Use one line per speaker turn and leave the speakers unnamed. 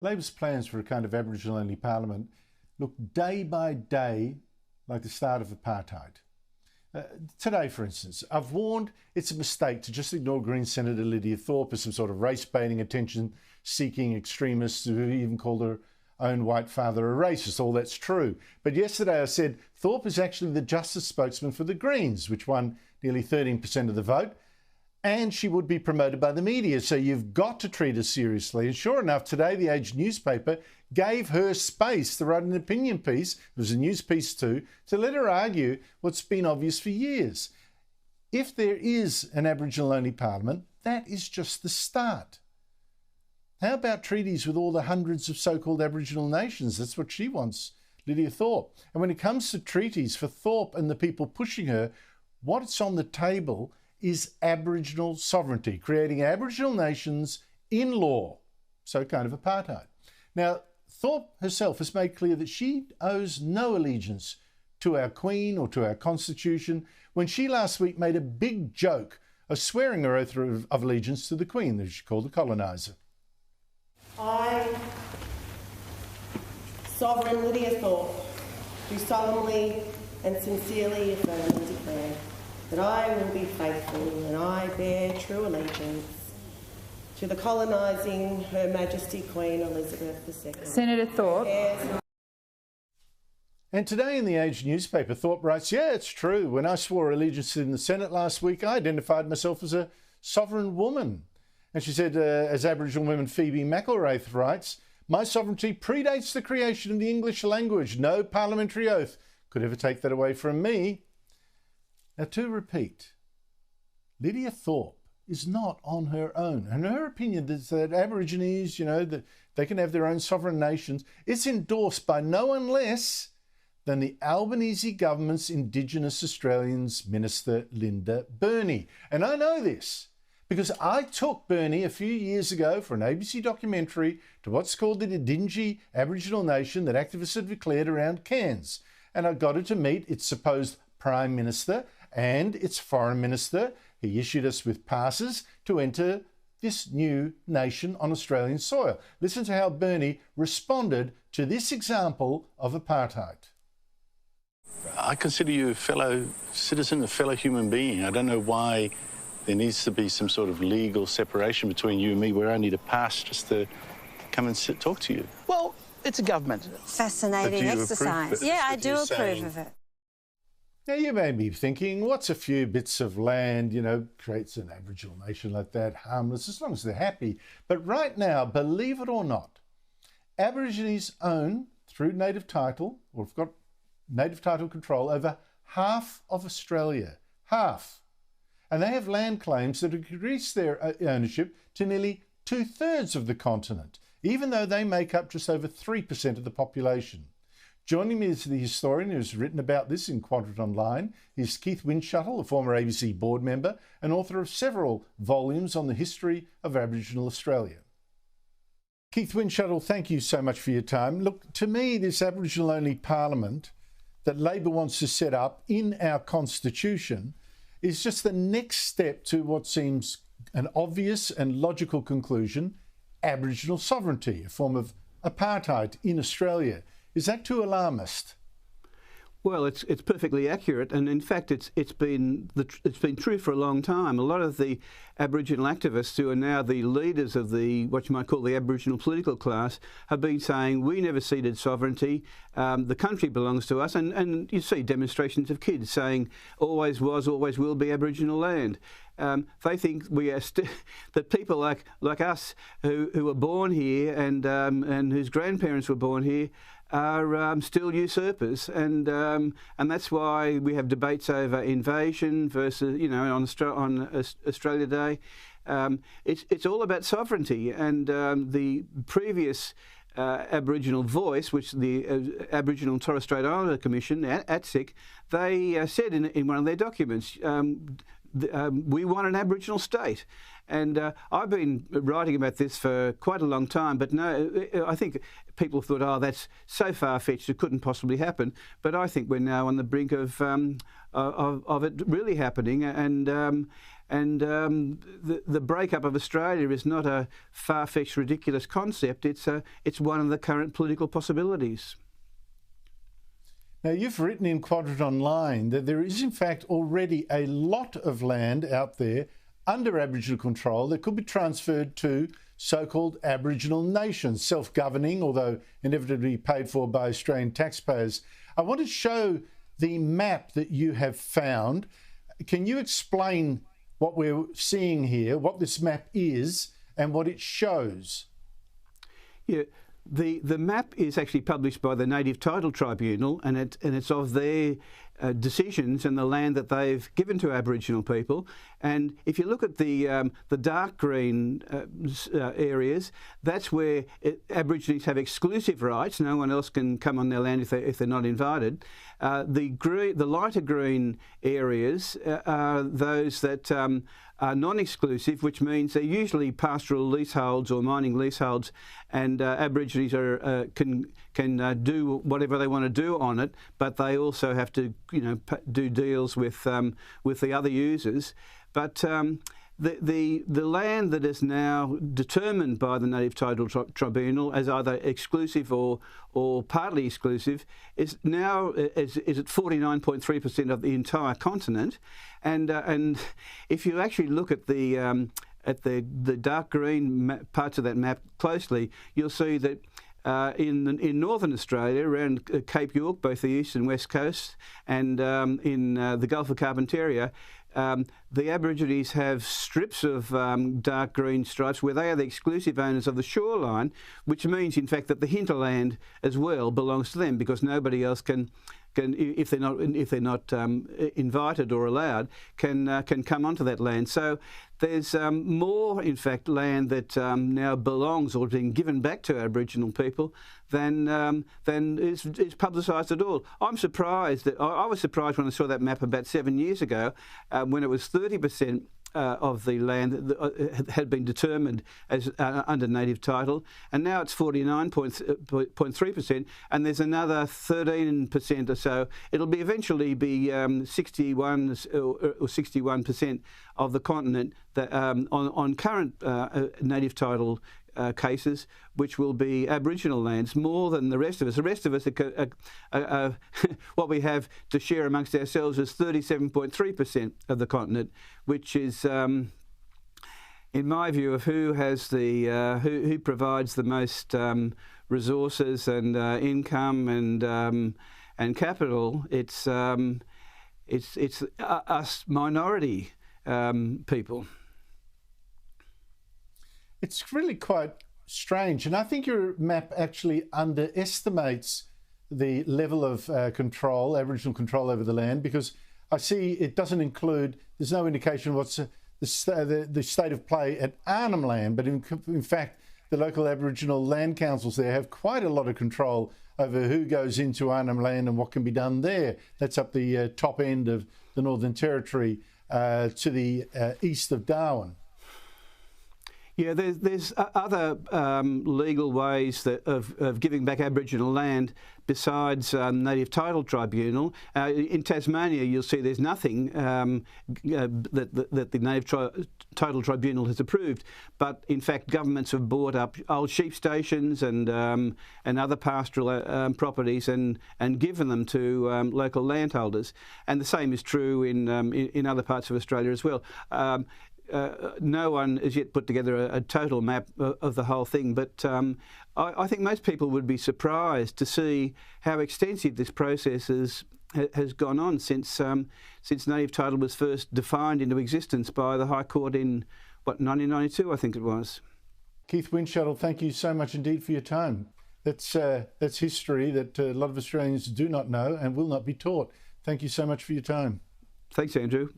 Labor's plans for a kind of Aboriginal-only parliament look day by day like the start of apartheid. Today, for instance, I've warned it's a mistake to just ignore Green Senator Lydia Thorpe as some sort of race-baiting, attention-seeking extremist who even called her own white father a racist. All that's true. But yesterday I said Thorpe is actually the Justice spokesman for the Greens, which won nearly 13% of the vote, and she would be promoted by the media. So you've got to treat her seriously. And sure enough, today the Age newspaper gave her space to write an opinion piece, it was a news piece too, to let her argue what's been obvious for years. If there is an Aboriginal-only parliament, that is just the start. How about treaties with all the hundreds of so-called Aboriginal nations? That's what she wants, Lydia Thorpe. And when it comes to treaties for Thorpe and the people pushing her, what's on the table is Aboriginal sovereignty, creating Aboriginal nations in law, so kind of apartheid. Now, Thorpe herself has made clear that she owes no allegiance to our Queen or to our Constitution when she last week made a big joke of swearing her oath of allegiance to the Queen, that she called the coloniser.
I, Sovereign Lydia Thorpe, do solemnly and sincerely affirm and declare that I will be faithful and I bear true allegiance to the colonising Her Majesty Queen Elizabeth II.
Senator Thorpe.
And today in the Age newspaper, Thorpe writes, yeah, it's true. When I swore allegiance in the Senate last week, I identified myself as a sovereign woman. And she said, as Aboriginal woman Phoebe McElwraith writes, my sovereignty predates the creation of the English language. No parliamentary oath could ever take that away from me. Now, to repeat, Lydia Thorpe is not on her own. And her opinion is that Aborigines, that they can have their own sovereign nations, it's endorsed by no one less than the Albanese government's Indigenous Australians Minister, Linda Burney. And I know this because I took Burney a few years ago for an ABC documentary to what's called the Didingi Aboriginal Nation that activists had declared around Cairns. And I got her to meet its supposed Prime Minister and its Foreign Minister. He issued us with passes to enter this new nation on Australian soil. Listen to how Burney responded to this example of apartheid.
I consider you a fellow citizen, a fellow human being. I don't know why there needs to be some sort of legal separation between you and me where I need a pass just to come and talk to you.
Well, it's a government.
Fascinating exercise. Yeah, I do approve of it.
Now, you may be thinking, what's a few bits of land, creates an Aboriginal nation like that, harmless, as long as they're happy. But right now, believe it or not, Aborigines own, through native title, or have got native title control over half of Australia. Half. And they have land claims that increase their ownership to nearly 2/3 of the continent, even though they make up just over 3% of the population. Joining me is the historian who's written about this in Quadrant Online. He's Keith Windschuttle, a former ABC board member and author of several volumes on the history of Aboriginal Australia. Keith Windschuttle, thank you so much for your time. Look, to me, this Aboriginal-only parliament that Labor wants to set up in our Constitution is just the next step to what seems an obvious and logical conclusion, Aboriginal sovereignty, a form of apartheid in Australia. Is that too alarmist?
Well, it's perfectly accurate, and in fact, it's been true for a long time. A lot of the Aboriginal activists who are now the leaders of what you might call the Aboriginal political class have been saying we never ceded sovereignty. The country belongs to us, and you see demonstrations of kids saying always was, always will be Aboriginal land. They think we are that people like us who were born here and whose grandparents were born here are still usurpers, and that's why we have debates over invasion versus, on Australia Day. It's all about sovereignty, and the previous Aboriginal voice, which the Aboriginal and Torres Strait Islander Commission, ATSIC, they said in one of their documents, we want an Aboriginal state. And I've been writing about this for quite a long time, but no, I think people thought, oh, that's so far-fetched, it couldn't possibly happen. But I think we're now on the brink of it really happening. And And the breakup of Australia is not a far-fetched, ridiculous concept. It's one of the current political possibilities.
Now, you've written in Quadrant Online that there is, in fact, already a lot of land out there under Aboriginal control that could be transferred to so-called Aboriginal nations, self-governing, although inevitably paid for by Australian taxpayers. I want to show the map that you have found. Can you explain what we're seeing here, what this map is and what it shows?
Yeah. The map is actually published by the Native Title Tribunal, and it's of their decisions and the land that they've given to Aboriginal people. And if you look at the dark green areas, that's where Aborigines have exclusive rights. No one else can come on their land if they're not invited. The lighter green areas are those that are non-exclusive, which means they're usually pastoral leaseholds or mining leaseholds, and Aborigines can do whatever they want to do on it, but they also have to, do deals with the other users. But the land that is now determined by the Native Title Tribunal as either exclusive or partly exclusive is now is at 49.3% of the entire continent, and if you actually look at the dark green parts of that map closely, you'll see that in northern Australia, around Cape York, both the east and west coast, and in the Gulf of Carpentaria, the Aborigines have strips of dark green stripes where they are the exclusive owners of the shoreline, which means, in fact, that the hinterland as well belongs to them, because nobody else can if they're not invited or allowed, can come onto that land. So there's more, in fact, land that now belongs or being given back to Aboriginal people than is publicised at all. I'm surprised that I was surprised when I saw that map about 7 years ago, when it was 30% of the land that had been determined as under native title, and now it's 49.3%, and there's another 13% or so. It'll be eventually be 61 or 61% of the continent that on current native title cases, which will be Aboriginal lands, more than the rest of us. The rest of us, what we have to share amongst ourselves is 37.3% of the continent, which is, in my view, of who has the who provides the most resources and income and capital. It's us minority people.
It's really quite strange, and I think your map actually underestimates the level of control, Aboriginal control over the land, because I see it doesn't include, there's no indication what's the state of play at Arnhem Land, but in fact the local Aboriginal land councils there have quite a lot of control over who goes into Arnhem Land and what can be done there. That's up the top end of the Northern Territory to the east of Darwin.
Yeah, there's other legal ways of giving back Aboriginal land besides Native Title Tribunal. In Tasmania, you'll see there's nothing that the Native Title Tribunal has approved, but in fact governments have bought up old sheep stations and other pastoral properties and given them to local landholders. And the same is true in other parts of Australia as well. No one has yet put together a total map of the whole thing, but I think most people would be surprised to see how extensive this process has gone on since native title was first defined into existence by the High Court in, 1992, I think it was.
Keith Windschuttle, thank you so much indeed for your time. That's history that a lot of Australians do not know and will not be taught. Thank you so much for your time.
Thanks, Andrew.